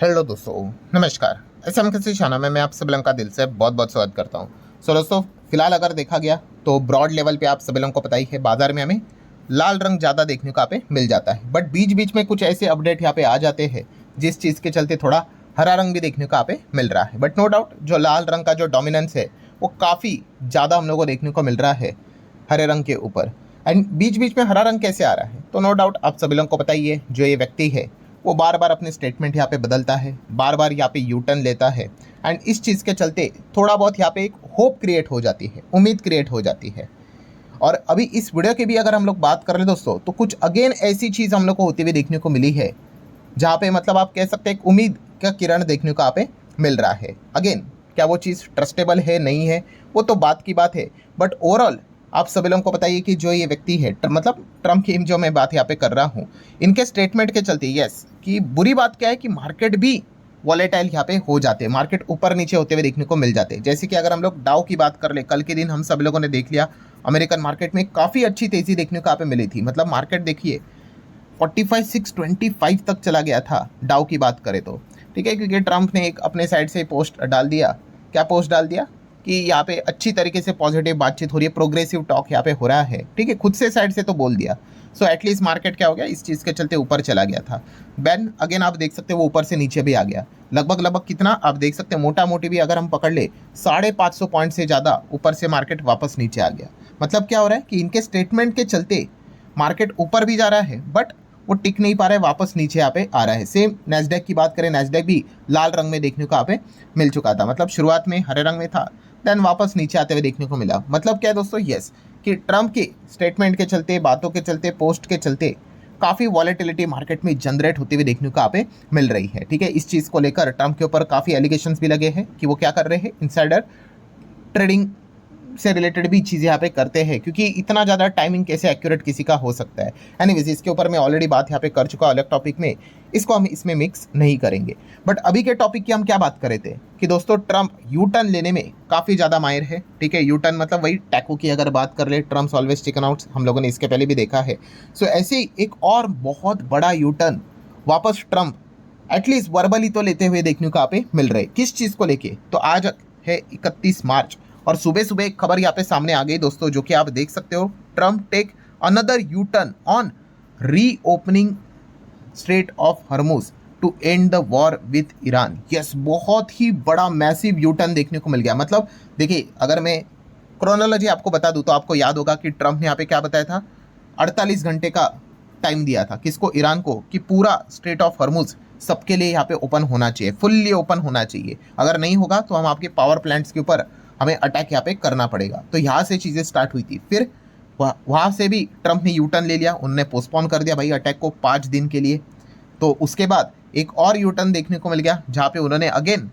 Hello दोस्तों, नमस्कार। SM किसी शाना में मैं आप सभी लोगों का दिल से बहुत बहुत स्वागत करता हूं। सो दोस्तों, फिलहाल अगर देखा गया तो ब्रॉड लेवल पे आप सभी लोगों को पता ही है, बाजार में हमें लाल रंग ज़्यादा देखने को यहाँ पे मिल जाता है। बट बीच बीच में कुछ ऐसे अपडेट यहाँ पे आ जाते हैं जिस चीज़ के चलते थोड़ा हरा रंग भी देखने को यहाँ पे मिल रहा है। बट नो डाउट जो लाल रंग का जो डोमिनेंस है वो काफ़ी ज़्यादा हम लोग को देखने को मिल रहा है हरे रंग के ऊपर। एंड बीच बीच में हरा रंग कैसे आ रहा है, तो नो डाउट आप सभी लोगों को पता ही है, जो ये व्यक्ति है वो बार बार अपने स्टेटमेंट यहाँ पे बदलता है, बार बार यहाँ पे यू टर्न लेता है। एंड इस चीज़ के चलते थोड़ा बहुत यहाँ पे एक होप क्रिएट हो जाती है, उम्मीद क्रिएट हो जाती है। और अभी इस वीडियो की भी अगर हम लोग बात कर ले दोस्तों, तो कुछ अगेन ऐसी चीज़ हम लोग को होती हुई देखने को मिली है जहाँ पे मतलब आप कह सकते हैं एक उम्मीद का किरण देखने को यहाँ पे मिल रहा है। अगेन क्या वो चीज़ ट्रस्टेबल है नहीं है वो तो बात की बात है, बट ओवरऑल आप सभी लोगों को बताइए कि जो ये व्यक्ति है मतलब ट्रम्प की जो मैं बात यहाँ पे कर रहा हूँ, इनके स्टेटमेंट के चलते यस कि बुरी बात क्या है कि मार्केट भी वॉलेटाइल यहाँ पे हो जाते हैं, मार्केट ऊपर नीचे होते हुए देखने को मिल जाते हैं। जैसे कि अगर हम लोग डाउ की बात कर ले, कल के दिन हम सब लोगों ने देख लिया अमेरिकन मार्केट में काफ़ी अच्छी तेज़ी देखने को यहाँ पे मिली थी। मतलब मार्केट देखिए 45,625 तक चला गया था डाउ की बात करें तो, ठीक है, क्योंकि ट्रम्प ने एक अपने साइड से पोस्ट डाल दिया। क्या पोस्ट डाल दिया कि यहाँ पे अच्छी तरीके से पॉजिटिव बातचीत हो रही है, प्रोग्रेसिव टॉक यहाँ पे हो रहा है, ठीक है, खुद से साइड से तो बोल दिया। सो एटलीस्ट मार्केट क्या हो गया, इस चीज़ के चलते ऊपर चला गया था। बैन अगेन आप देख सकते हो वो ऊपर से नीचे भी आ गया, लगभग कितना आप देख सकते हैं, मोटा मोटी भी अगर हम पकड़ ले 550 पॉइंट से ज़्यादा ऊपर से मार्केट वापस नीचे आ गया। मतलब क्या हो रहा है कि इनके स्टेटमेंट के चलते मार्केट ऊपर भी जा रहा है बट वो टिक नहीं पा रहा है, वापस नीचे यहाँ पे आ रहा है। सेम नैस्डैक की बात करें, नैस्डैक भी लाल रंग में देखने को यहाँ पे मिल चुका था। मतलब शुरुआत में हरे रंग में था, देन वापस नीचे आते हुए देखने को मिला। मतलब क्या है दोस्तों, यस कि ट्रम्प के स्टेटमेंट के चलते, बातों के चलते, पोस्ट के चलते काफ़ी वॉलेटिलिटी मार्केट में जनरेट होती हुई देखने को यहाँ पे मिल रही है, ठीक है। इस चीज़ को लेकर ट्रम्प के ऊपर काफ़ी एलिगेशंस भी लगे हैं कि वो क्या कर रहे हैं, इनसाइडर ट्रेडिंग से रिलेटेड भी चीज़ें यहाँ पे करते हैं, क्योंकि इतना ज़्यादा टाइमिंग कैसे एक्यूरेट किसी का हो सकता है। एनीवेज इसके ऊपर मैं ऑलरेडी बात यहाँ पे कर चुका अलग टॉपिक में, इसको हम इसमें मिक्स नहीं करेंगे। बट अभी के टॉपिक की हम क्या बात कर रहे थे कि दोस्तों ट्रम्प यू टर्न लेने में काफ़ी ज़्यादा माहिर है, ठीक है। यू टर्न मतलब वही टैको की अगर बात कर ले, ट्रम्प ऑलवेज चिकन आउट्स, हम लोगों ने इसके पहले भी देखा है। सो ऐसे ही एक और बहुत बड़ा यू टर्न वापस ट्रम्प एटलीस्ट वर्बली तो लेते हुए देखने को यहाँ पे मिल रहे। किस चीज़ को लेके, तो आज है 31 मार्च और सुबह सुबह एक खबर यहाँ पे सामने आ गई दोस्तों, जो कि आप देख सकते हो, Trump take another U turn on reopening strait of Hormuz to end the war with Iran. Yes, बहुत ही बड़ा मैसिव यू टर्न देखने को मिल गया। मतलब देखिए, अगर मैं क्रोनोलॉजी आपको बता दूं तो आपको याद होगा कि ट्रम्प ने यहाँ पे क्या बताया था, 48 घंटे का टाइम दिया था किसको, ईरान को, कि पूरा स्ट्रेट ऑफ हॉर्मुज सबके लिए यहाँ पे ओपन होना चाहिए, फुल्ली ओपन होना चाहिए। अगर नहीं होगा तो हम आपके पावर प्लांट्स के ऊपर हमें अटैक यहाँ पे करना पड़ेगा। तो यहाँ से चीज़ें स्टार्ट हुई थी। फिर वहाँ से भी ट्रम्प ने यू टर्न ले लिया, उन्होंने पोस्टपोन कर दिया भाई अटैक को 5 दिन के लिए। तो उसके बाद एक और यू टर्न देखने को मिल गया जहाँ पे उन्होंने अगेन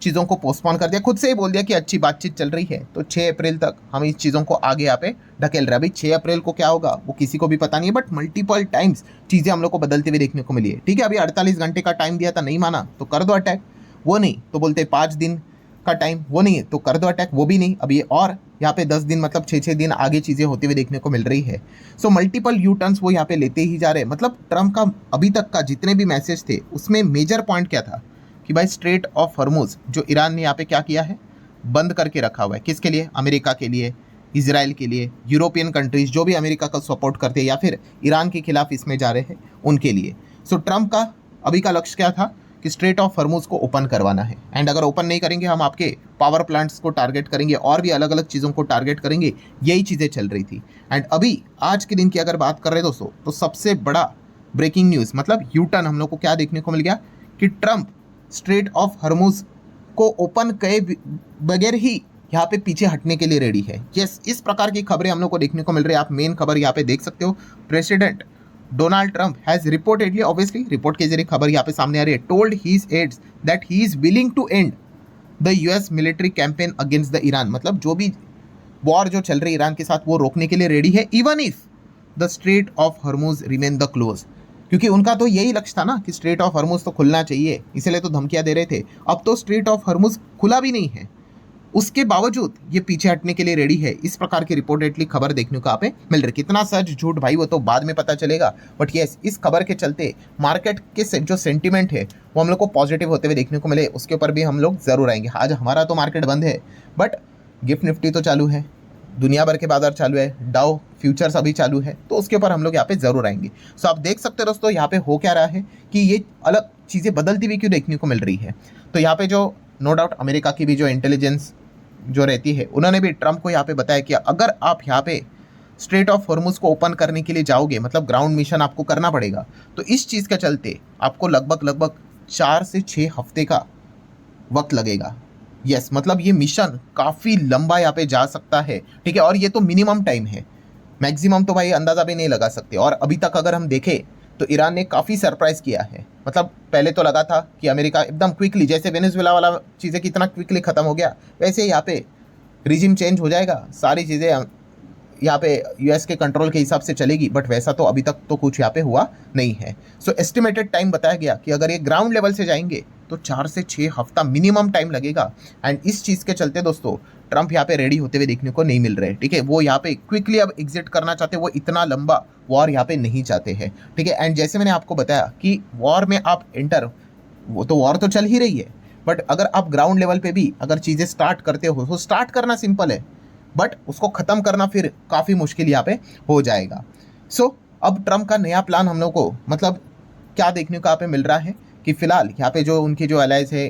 चीज़ों को पोस्टपोन कर दिया, खुद से ही बोल दिया कि अच्छी बातचीत चल रही है तो 6 अप्रैल तक हम इस चीज़ों को आगे यहाँ पे ढकेल रहे हैं। भाई 6 अप्रैल को क्या होगा वो किसी को भी पता नहीं है, बट मल्टीपल टाइम्स चीज़ें हम लोग को बदलते हुए देखने को मिली है, ठीक है। अभी 48 घंटे का टाइम दिया था, नहीं माना तो कर दो अटैक, वो नहीं तो बोलते 5 दिन का टाइम, वो नहीं है तो कर दो अटैक, वो भी नहीं। अब ये और यहाँ पे 10 दिन मतलब 6 दिन आगे चीज़ें होती हुई देखने को मिल रही है। सो मल्टीपल यू टर्न्स वो यहाँ पे लेते ही जा रहे हैं। मतलब ट्रम्प का अभी तक का जितने भी मैसेज थे उसमें मेजर पॉइंट क्या था कि भाई स्ट्रेट ऑफ हॉर्मुज जो ईरान ने यहाँ पे क्या किया है, बंद करके रखा हुआ है। किसके लिए, अमेरिका के लिए, इजराइल के लिए, यूरोपियन कंट्रीज जो भी अमेरिका का सपोर्ट करते हैं या फिर ईरान के खिलाफ इसमें जा रहे हैं उनके लिए। सो ट्रम्प का अभी का लक्ष्य क्या था कि स्ट्रेट ऑफ हॉर्मुज को ओपन करवाना है। एंड अगर ओपन नहीं करेंगे हम आपके पावर प्लांट्स को टारगेट करेंगे और भी अलग अलग चीज़ों को टारगेट करेंगे, यही चीज़ें चल रही थी। एंड अभी आज के दिन की अगर बात कर रहे हैं दोस्तों, तो सबसे बड़ा ब्रेकिंग न्यूज़ मतलब यू टर्न हम लोग को क्या देखने को मिल गया कि ट्रम्प स्ट्रेट ऑफ हॉर्मुज को ओपन किए बगैर ही यहाँ पे पीछे हटने के लिए रेडी है। यस, इस प्रकार की खबरें हम लोग को देखने को मिल रही है। आप मेन खबर यहाँ पे देख सकते हो, president Donald Trump has reportedly, obviously report के जरिए खबर यहाँ पे सामने आ रही है, told his aides that he is willing to end the US military campaign against the Iran. मतलब जो भी वॉर जो चल रही है ईरान के साथ वो रोकने के लिए रेडी है, even if the straight of Hormuz remain the close. क्योंकि उनका तो यही लक्ष्य था ना कि स्ट्रेट ऑफ हॉर्मुज तो खुलना चाहिए, इसलिए तो धमकियां दे रहे थे। अब तो स्ट्रेट ऑफ हॉर्मुज खुला भी नहीं है, उसके बावजूद ये पीछे हटने के लिए रेडी है, इस प्रकार की रिपोर्टेडली खबर देखने को यहाँ पे मिल रही। कितना सच झूठ भाई वो तो बाद में पता चलेगा, बट यस इस खबर के चलते मार्केट के जो सेंटीमेंट है वो हम लोग को पॉजिटिव होते हुए देखने को मिले, उसके ऊपर भी हम लोग जरूर आएंगे। आज हमारा तो मार्केट बंद है, बट गिफ्ट निफ्टी तो चालू है, दुनिया भर के बाजार चालू है, डाउ फ्यूचर्स अभी चालू है, तो उसके ऊपर हम लोग यहाँ पे जरूर आएंगे। सो आप देख सकते हो दोस्तों यहाँ पे हो क्या रहा है कि ये अलग चीज़ें बदलती हुई क्यों देखने को मिल रही है। तो यहाँ पे जो नो डाउट अमेरिका की भी जो इंटेलिजेंस जो रहती है उन्होंने भी ट्रम्प को यहाँ पे बताया कि अगर आप यहाँ पे स्ट्रेट ऑफ हॉर्मुज को ओपन करने के लिए जाओगे, मतलब ग्राउंड मिशन आपको करना पड़ेगा, तो इस चीज़ के चलते आपको लगभग 4 से 6 हफ्ते का वक्त लगेगा। यस मतलब ये मिशन काफ़ी लंबा यहाँ पे जा सकता है, ठीक है, और ये तो मिनिमम टाइम है, मैक्सिमम तो भाई अंदाज़ा भी नहीं लगा सकते। और अभी तक अगर हम देखें तो ईरान ने काफ़ी सरप्राइज़ किया है। मतलब पहले तो लगा था कि अमेरिका एकदम क्विकली, जैसे वेनेजुएला वाला चीज़ें कितना क्विकली ख़त्म हो गया, वैसे यहाँ पे रिजिम चेंज हो जाएगा, सारी चीज़ें यहाँ पे यूएस के कंट्रोल के हिसाब से चलेगी, बट वैसा तो अभी तक तो कुछ यहाँ पे हुआ नहीं है। सो एस्टिमेटेड टाइम बताया गया कि अगर ये ग्राउंड लेवल से जाएंगे तो 4 से 6 हफ्ता मिनिमम टाइम लगेगा। एंड इस चीज़ के चलते दोस्तों ट्रम्प यहाँ पे रेडी होते हुए देखने को नहीं मिल रहे, ठीक है। वो यहाँ पे क्विकली अब एग्जिट करना चाहते, वो इतना लंबा वॉर यहाँ पे नहीं चाहते हैं, ठीक है। एंड जैसे मैंने आपको बताया कि वॉर में आप एंटर, वो तो वॉर तो चल ही रही है, बट अगर आप ग्राउंड लेवल पे भी अगर चीज़ें स्टार्ट करते हो तो स्टार्ट करना सिंपल है, बट उसको ख़त्म करना फिर काफ़ी मुश्किल यहाँ पे हो जाएगा। सो अब ट्रम्प का नया प्लान हम लोग को मतलब क्या देखने को यहाँ पे मिल रहा है कि फ़िलहाल यहाँ पे जो उनके जो अलाइज है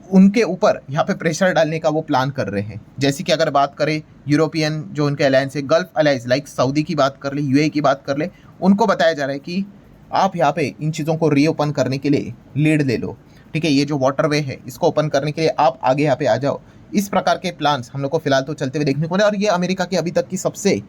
उनके ऊपर यहाँ पे प्रेशर डालने का वो प्लान कर रहे हैं। जैसे कि अगर बात करें यूरोपियन जो उनके अलायंस है, गल्फ अलायंस लाइक सऊदी की बात कर ले, यूएई की बात कर ले, उनको बताया जा रहा है कि आप यहाँ पे इन चीज़ों को रीओपन करने के लिए लीड ले लो, ठीक है। ये जो वाटरवे है इसको ओपन करने के लिए आप आगे यहाँ पे आ जाओ। इस प्रकार के प्लान्स हम लोग को फिलहाल तो चलते हुए देखने को मिले, और ये अमेरिका की अभी तक की सबसे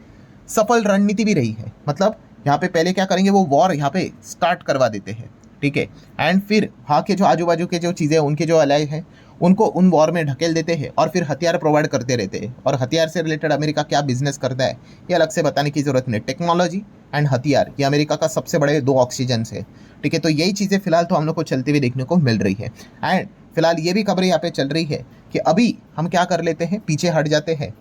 सफल रणनीति भी रही है। मतलब यहाँ पे पहले क्या करेंगे, वो वॉर यहाँ पे स्टार्ट करवा देते हैं, ठीक है, एंड फिर वहाँ के जो आजू बाजू के जो चीज़ें उनके जो अलाय हैं उनको उन वॉर में ढकेल देते हैं, और फिर हथियार प्रोवाइड करते रहते हैं। और हथियार से रिलेटेड अमेरिका क्या बिजनेस करता है ये अलग से बताने की ज़रूरत नहीं। टेक्नोलॉजी एंड हथियार ये अमेरिका का सबसे बड़े 2 ऑक्सीजन है, ठीक है। तो यही चीज़ें फिलहाल तो हम लोग को चलते हुए देखने को मिल रही है। एंड फिलहाल ये भी खबरें यहाँ पे चल रही है कि अभी हम क्या कर लेते हैं, पीछे हट जाते हैं,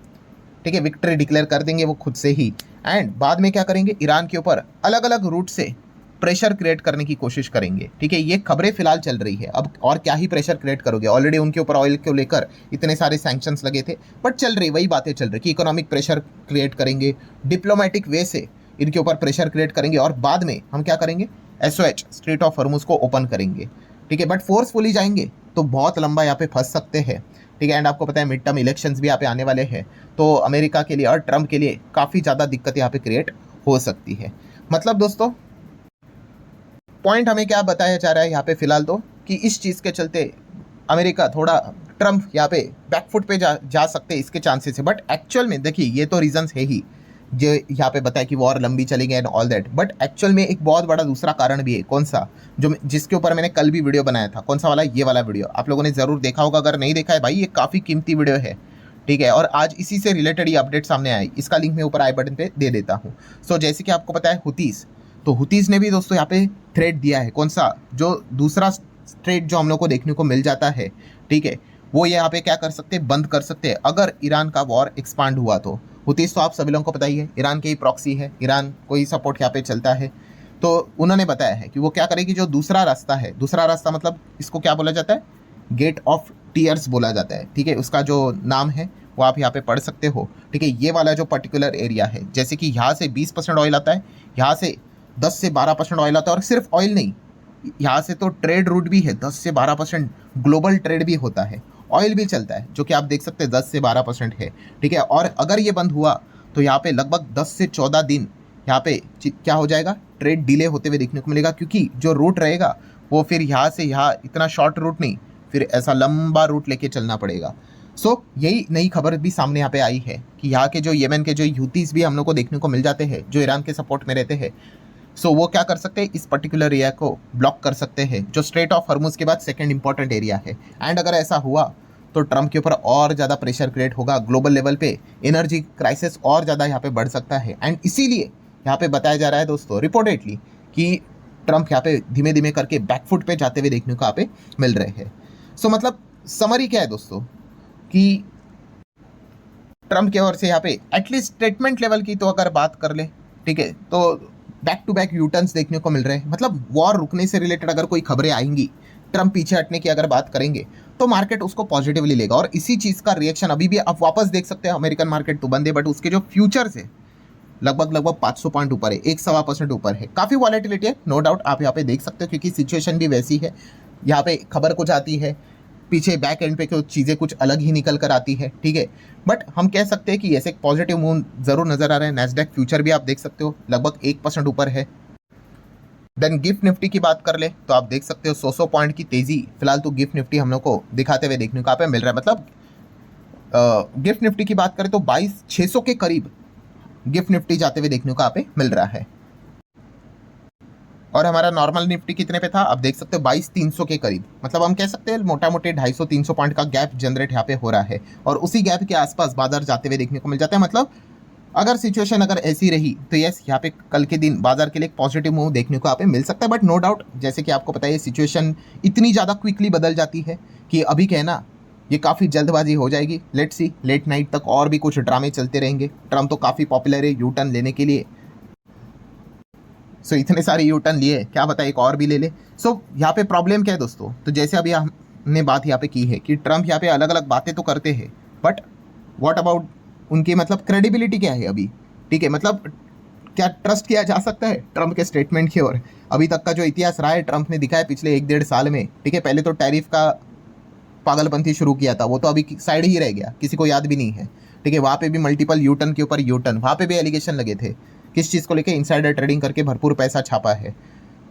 ठीक है, विक्ट्री डिक्लेयर कर देंगे वो खुद से ही, एंड बाद में क्या करेंगे, ईरान के ऊपर अलग अलग रूट से प्रेशर क्रिएट करने की कोशिश करेंगे, ठीक है। ये खबरें फिलहाल चल रही है। अब और क्या ही प्रेशर क्रिएट करोगे, ऑलरेडी उनके ऊपर ऑयल को लेकर इतने सारे सैंक्शंस लगे थे, बट चल रही वही बातें चल रही कि इकोनॉमिक प्रेशर क्रिएट करेंगे, डिप्लोमेटिक वे से इनके ऊपर प्रेशर क्रिएट करेंगे, और बाद में हम क्या करेंगे, SOH स्ट्रेट ऑफ हॉर्मुज को ओपन करेंगे, ठीक है। बट फोर्सफुली जाएंगे तो बहुत लंबा यहाँ पे फंस सकते हैं, ठीक है। एंड आपको पता है मिड टर्म इलेक्शंस भी यहाँ पे आने वाले हैं, तो अमेरिका के लिए और ट्रम्प के लिए काफ़ी ज़्यादा दिक्कत यहाँ पे क्रिएट हो सकती है। मतलब दोस्तों पॉइंट हमें क्या बताया जा रहा है यहाँ पे फिलहाल तो कि इस चीज़ के चलते अमेरिका थोड़ा ट्रम्प यहाँ पे बैकफुट पे जा सकते हैं, इसके चांसेस है। बट एक्चुअल में देखिए ये तो रीजंस है ही जो यहाँ पे बताया कि वॉर लंबी चलेगी and all that, but actual में एक बहुत बड़ा दूसरा कारण भी है। कौन सा, जो जिसके ऊपर मैंने कल भी वीडियो बनाया था, कौन सा वाला, ये वाला वीडियो आप लोगों ने ज़रूर देखा होगा। अगर नहीं देखा है भाई, ये काफ़ी कीमती वीडियो है, ठीक है। और आज इसी से रिलेटेड ये अपडेट सामने आए, इसका लिंक मैं ऊपर आई बटन पे दे देता हूँ। सो जैसे कि आपको पता है हुतीस, तो हुतीस ने भी दोस्तों यहाँ पे थ्रेट दिया है। कौन सा, जो दूसरा स्ट्रेट जो हम लोग को देखने को मिल जाता है, ठीक है, वो यहाँ पे क्या कर सकते हैं, बंद कर सकते हैं अगर ईरान का वॉर एक्सपांड हुआ तो। हुतीस तो आप सभी लोगों को पता ही है, ईरान के ही प्रॉक्सी है, ईरान को ही सपोर्ट यहाँ पे चलता है। तो उन्होंने बताया है कि वो क्या करेगी, जो दूसरा रास्ता है, दूसरा रास्ता मतलब इसको क्या बोला जाता है, गेट ऑफ टीयर्स बोला जाता है, ठीक है। उसका जो नाम है वो आप यहाँ पे पढ़ सकते हो, ठीक है। ये वाला जो पर्टिकुलर एरिया है, जैसे कि यहाँ से 20% ऑयल आता है, यहाँ से 10 से 12% ऑयल आता है, और सिर्फ ऑयल नहीं, यहाँ से तो ट्रेड रूट भी है, 10 से 12% ग्लोबल ट्रेड भी होता है, ऑयल भी चलता है, जो कि आप देख सकते हैं 10 से 12% है, ठीक है। और अगर ये बंद हुआ तो यहाँ पे लगभग 10 से 14 दिन यहाँ पे क्या हो जाएगा, ट्रेड डिले होते हुए देखने को मिलेगा, क्योंकि जो रूट रहेगा वो फिर यहाँ से यहाँ इतना शॉर्ट रूट नहीं, फिर ऐसा लंबा रूट लेके चलना पड़ेगा। सो यही नई खबर भी सामने यहाँ पे आई है कि यहाँ के जो येमेन के जो ह्यूतीस भी हम लोग को देखने को मिल जाते हैं, जो ईरान के सपोर्ट में रहते हैं। सो वो क्या कर सकते हैं, इस पर्टिकुलर एरिया को ब्लॉक कर सकते हैं, जो स्ट्रेट ऑफ हॉर्मुज के बाद सेकंड इंपॉर्टेंट एरिया है। एंड अगर ऐसा हुआ तो ट्रम्प के ऊपर और ज़्यादा प्रेशर क्रिएट होगा ग्लोबल लेवल पे, एनर्जी क्राइसिस और ज़्यादा यहाँ पे बढ़ सकता है। एंड इसीलिए यहाँ पे बताया जा रहा है दोस्तों रिपोर्टेडली कि ट्रम्प यहाँ पे धीमे धीमे करके बैकफुट पे जाते हुए देखने को यहाँ पे मिल रहे हैं। सो मतलब समरी क्या है दोस्तों कि ट्रम्प की ओर से यहाँ पे एटलीस्ट स्टेटमेंट लेवल की तो अगर बात कर ले, ठीक है, तो बैक टू बैक यूटर्न्स देखने को मिल रहे हैं। मतलब वॉर रुकने से रिलेटेड अगर कोई खबरें आएंगी, ट्रम्प पीछे हटने की अगर बात करेंगे, तो मार्केट उसको पॉजिटिवली लेगा। और इसी चीज़ का रिएक्शन अभी भी आप वापस देख सकते हैं। अमेरिकन मार्केट तो बंद है, बट उसके जो फ्यूचर्स है लगभग 500 पॉइंट ऊपर है, 1-1.25% ऊपर है। काफ़ी वॉलेटिलिटी है, नो डाउट, आप यहाँ पे देख सकते हो, क्योंकि सिचुएशन भी वैसी है। यहाँ पे खबर कुछ आती है, पीछे बैक एंड पे कुछ चीज़ें कुछ अलग ही निकल कर आती है, ठीक है। बट हम कह सकते हैं कि ऐसे एक पॉजिटिव मूव जरूर नजर आ रहा है। नैस्डैक फ्यूचर भी आप देख सकते हो लगभग 1% ऊपर है। देन गिफ्ट निफ्टी की बात कर ले तो आप देख सकते हो 100 पॉइंट की तेजी फिलहाल तो गिफ्ट निफ्टी हम लोग को दिखाते हुए देखने को यहाँ पे मिल रहा है। मतलब गिफ्ट निफ्टी की बात करें तो 22,600 के करीब गिफ्ट निफ्टी जाते हुए देखने को यहाँ पे मिल रहा है। और हमारा नॉर्मल निफ्टी कितने पे था, आप देख सकते हो 22,300 के करीब। मतलब हम कह सकते हैं मोटा मोटी 250-300 पॉइंट का गैप जनरेट यहाँ पे हो रहा है, और उसी गैप के आसपास बाजार जाते हुए देखने को मिल जाता है। मतलब अगर सिचुएशन अगर ऐसी रही तो यस, यहाँ पे कल के दिन बाजार के लिए एक पॉजिटिव मूव देखने को यहाँ पे मिल सकता है। बट नो डाउट, जैसे कि आपको पता है, सिचुएशन इतनी ज़्यादा क्विकली बदल जाती है कि अभी कहना ये काफ़ी जल्दबाजी हो जाएगी। लेट्स सी, लेट नाइट तक और भी कुछ ड्रामे चलते रहेंगे। ट्रम्प तो काफ़ी पॉपुलर है यू टर्न लेने के लिए, सो इतने सारे यू टर्न लिए, क्या बता एक और भी ले ले। सो यहाँ पे प्रॉब्लम क्या है दोस्तों, तो जैसे अभी हमने बात यहाँ पे की है कि ट्रम्प यहाँ पे अलग अलग बातें तो करते हैं, बट व्हाट अबाउट उनकी मतलब क्रेडिबिलिटी क्या है अभी, ठीक है। मतलब क्या ट्रस्ट किया जा सकता है ट्रम्प के स्टेटमेंट की ओर? अभी तक का जो इतिहास रहा है ट्रम्प ने दिखाया पिछले 1-1.5 साल में, ठीक है। पहले तो टैरिफ का पागलपंथी शुरू किया था, वो तो अभी साइड ही रह गया, किसी को याद भी नहीं है, ठीक है। वहाँ पे भी मल्टीपल यूटर्न के ऊपर यूटर्न, वहाँ पे भी एलिगेशन लगे थे किस चीज़ को लेके, इनसाइडर ट्रेडिंग करके भरपूर पैसा छापा है।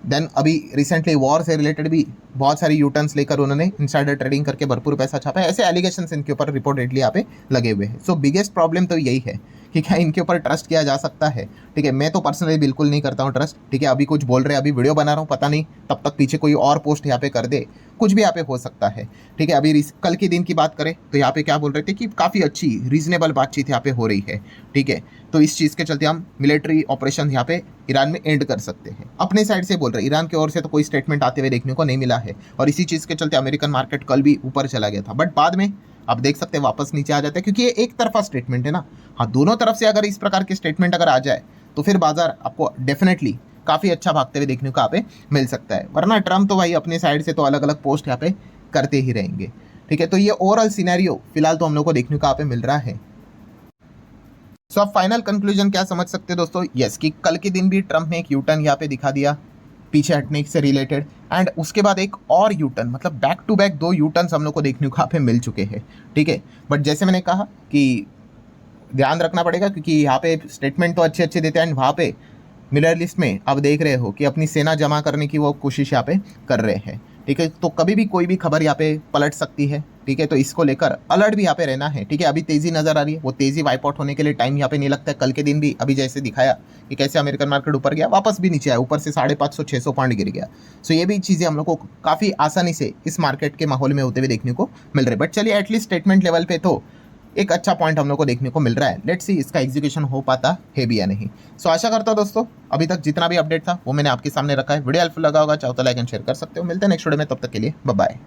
देन अभी रिसेंटली वॉर से रिलेटेड भी बहुत सारी यूटर्न्स लेकर उन्होंने इनसाइडर ट्रेडिंग करके भरपूर पैसा छापा है। ऐसे एलिगेशंस इनके ऊपर रिपोर्टेडली यहाँ पे लगे हुए हैं। सो बिगेस्ट प्रॉब्लम तो यही है कि क्या इनके ऊपर ट्रस्ट किया जा सकता है, ठीक है। मैं तो पर्सनली बिल्कुल नहीं करता हूँ ट्रस्ट, ठीक है। अभी कुछ बोल रहे हैं, अभी वीडियो बना रहा हूँ, पता नहीं तब तक पीछे कोई और पोस्ट यहाँ पे कर दे, कुछ भी यहाँ पे हो सकता है, ठीक है। अभी कल के दिन की बात करें तो यहाँ पे क्या बोल रहे थे कि काफ़ी अच्छी रीजनेबल बातचीत यहाँ पे हो रही है, ठीक है। तो इस चीज़ के चलते हम मिलिट्री ऑपरेशन यहाँ पे ईरान में एंड कर सकते हैं, अपने साइड से बोल रहे हैं। ईरान की ओर से तो कोई स्टेटमेंट आते हुए देखने को नहीं मिला है, और इसी चीज़ के चलते अमेरिकन मार्केट कल भी ऊपर चला गया था, बट बाद में आप देख सकते हैं वापस नीचे आ जाता है, क्योंकि ये एक तरफा स्टेटमेंट है ना। हाँ, दोनों तरफ से अगर इस प्रकार के स्टेटमेंट अगर आ जाए तो फिर बाजार आपको डेफिनेटली काफ़ी अच्छा भागते हुए देखने को यहाँ पे मिल सकता है। वरना ट्रम्प तो भाई अपने साइड से तो अलग अलग पोस्ट यहाँ पे करते ही रहेंगे, ठीक है। तो ये ओवरऑल सिनेरियो फिलहाल तो हम लोग को देखने को यहाँ पे मिल रहा है। सो आप फाइनल कंक्लूजन क्या समझ सकते हैं दोस्तों? यस, कि कल के दिन भी ट्रम्प ने एक यूटर्न यहाँ पे दिखा दिया पीछे हटने से रिलेटेड, एंड उसके बाद एक और यूटर्न, मतलब बैक टू बैक 2 यूटर्न्स हम लोग को देखने को यहाँ पे मिल चुके हैं, ठीक है। बट जैसे मैंने कहा कि ध्यान रखना पड़ेगा, क्योंकि यहाँ पे स्टेटमेंट तो अच्छे अच्छे देते हैं, एंड वहाँ पे मिलर लिस्ट में आप देख रहे हो कि अपनी सेना जमा करने की वो कोशिश यहाँ पे कर रहे हैं, ठीक है। तो कभी भी कोई भी खबर यहाँ पे पलट सकती है, ठीक है। तो इसको लेकर अलर्ट भी यहाँ पे रहना है, ठीक है। अभी तेज़ी नज़र आ रही है, वो तेज़ी वाइप आउट होने के लिए टाइम यहाँ पे नहीं लगता है। कल के दिन भी अभी जैसे दिखाया कि कैसे अमेरिकन मार्केट ऊपर गया, वापस भी नीचे आया, ऊपर से 550-600 पॉइंट गिर गया। सो ये भी चीज़ें हम लोग को काफ़ी आसानी से इस मार्केट के माहौल में होते हुए देखने को मिल रहे। बट चलिए, एटलीस्ट स्टेटमेंट लेवल पे तो एक अच्छा पॉइंट हम लोग को देखने को मिल रहा है। लेट्स सी इसका एग्जीक्यूशन हो पाता है भी या नहीं। सो आशा करता हूं दोस्तों अभी तक जितना भी अपडेट था वो मैंने आपके सामने रखा है। वीडियो हेल्पफुल लगा होगा, चाहो तो लाइक एंड शेयर कर सकते हो। मिलते हैं नेक्स्ट वीडियो में, तब तक के लिए बाय बाय।